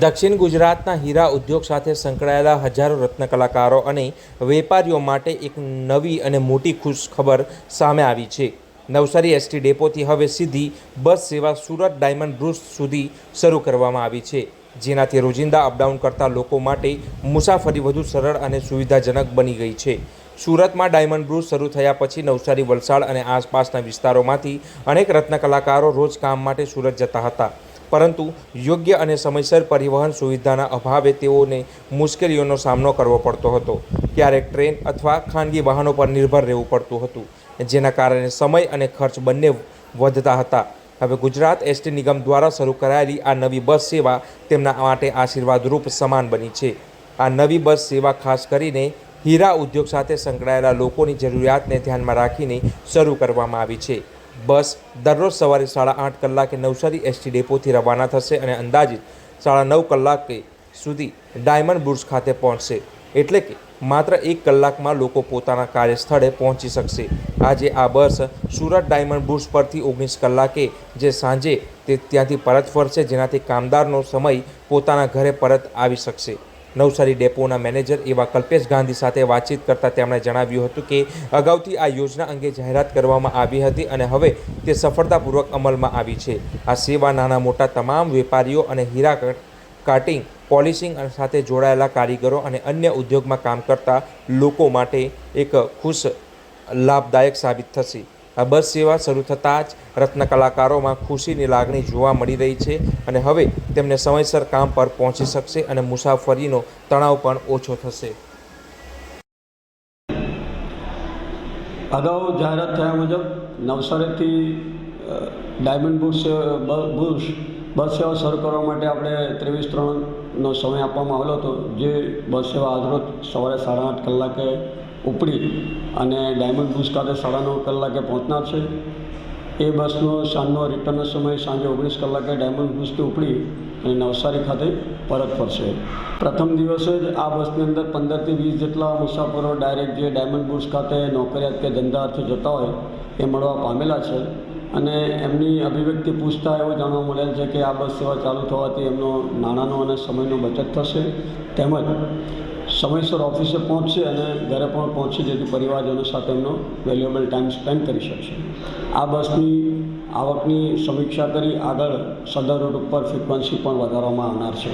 દક્ષિણ ગુજરાતના હીરા ઉદ્યોગ સાથે સંકળાયેલા હજારો રત્ન કલાકારો અને વેપારીઓ માટે એક નવી અને મોટી ખુશખબર સામે આવી છે. નવસારી એસટી ડેપોથી હવે સીધી બસ સેવા સુરત ડાયમંડ બ્રુજ સુધી શરૂ કરવામાં આવી છે, જેનાથી રોજિંદા અપડાઉન કરતા લોકો માટે મુસાફરી વધુ સરળ અને સુવિધાજનક બની ગઈ છે. સુરતમાં ડાયમંડ બ્રુજ શરૂ થયા પછી નવસારી, વલસાડ અને આસપાસના વિસ્તારોમાંથી અનેક રત્ન કલાકારો રોજ કામ માટે સુરત જતા હતા, પરંતુ યોગ્ય અને સમયસર પરિવહન સુવિધાના અભાવે તેઓને મુશ્કેલીઓનો સામનો કરવો પડતો હતો. ક્યારેક ટ્રેન અથવા ખાનગી વાહનો પર નિર્ભર રહેવું પડતું હતું, જેના કારણે સમય અને ખર્ચ બંને વધતા હતા. હવે ગુજરાત એસટી નિગમ દ્વારા શરૂ કરાયેલી આ નવી બસ સેવા તેમના માટે આશીર્વાદરૂપ સમાન બની છે. આ નવી બસ સેવા ખાસ કરીને હીરા ઉદ્યોગ સાથે સંકળાયેલા લોકોની જરૂરિયાતને ધ્યાનમાં રાખીને શરૂ કરવામાં આવી છે. બસ દરરોજ સવારે 8:30 કલાકે નવસારી એસટી ડેપોથી રવાના થશે અને અંદાજિત 9:30 કલાકે સુધી ડાયમંડ બ્રુજ ખાતે પહોંચશે. એટલે કે માત્ર 1 કલાકમાં લોકો પોતાના કાર્યસ્થળે પહોંચી શકશે. આજે આ બસ સુરત ડાયમંડ બ્રુજ પરથી 19 કલાકે જે સાંજે તે ત્યાંથી પરત ફરશે, જેનાથી કામદારનો સમય પોતાના ઘરે પરત આવી શકશે. નવસારી ડેપોના મેનેજર એવા કલ્પેશ ગાંધી સાથે વાતચીત કરતાં તેમણે જણાવ્યું હતું કે અગાઉથી આ યોજના અંગે જાહેરાત કરવામાં આવી હતી અને હવે તે સફળતાપૂર્વક અમલમાં આવી છે. આ સેવા નાના મોટા તમામ વેપારીઓ અને હીરા કાટિંગ, પોલિશિંગ સાથે જોડાયેલા કારીગરો અને અન્ય ઉદ્યોગમાં કામ કરતા લોકો માટે એક લાભદાયક સાબિત થશે. આ બસ સેવા શરૂ થતાં જ રત્ન કલાકારોમાં ખુશીની લાગણી જોવા મળી રહી છે અને હવે તેમને સમયસર કામ પર પહોંચી શકશે અને મુસાફરીનો તણાવ પણ ઓછો થશે. અગાઉ જાહેરાત થયા મુજબ નવસારીથી ડાયમંડ બ્રુજ બસ સેવા શરૂ કરવા માટે આપણે 23:03નો સમય આપવામાં આવેલો હતો. જે બસ સેવા આજરોજ સવારે 8:30 કલાકે ઉપડી અને ડાયમંડ બ્રુજ ખાતે 9:30 કલાકે પહોંચનાર છે. એ બસનો સાંજનો રિટર્નનો સમય સાંજે 19 કલાકે ડાયમંડ બ્રુજથી ઉપડી અને નવસારી ખાતે પરત ફરશે. પ્રથમ દિવસે જ આ બસની અંદર 15થી 20 જેટલા મુસાફરો ડાયરેક્ટ જે ડાયમંડ બ્રુજ ખાતે નોકરિયાત કે ધંધાર્થે જતા હોય એ મળવા પામેલા છે અને એમની અભિવ્યક્તિ પૂછતા એવું જાણવા મળેલ છે કે આ બસ સેવા ચાલુ થવાથી એમનો નાણાંનો અને સમયનો બચત થશે, તેમજ સમયસર ઓફિસે પહોંચશે અને ઘરે પણ પહોંચી જેથી પરિવારજનો સાથે એમનો વેલ્યુએબલ ટાઈમ સ્પેન્ડ કરી શકશે. આ બસની આવકની સમીક્ષા કરી આગળ સદર રૂટ ઉપર ફ્રિકવન્સી પણ વધારવામાં આવનાર છે.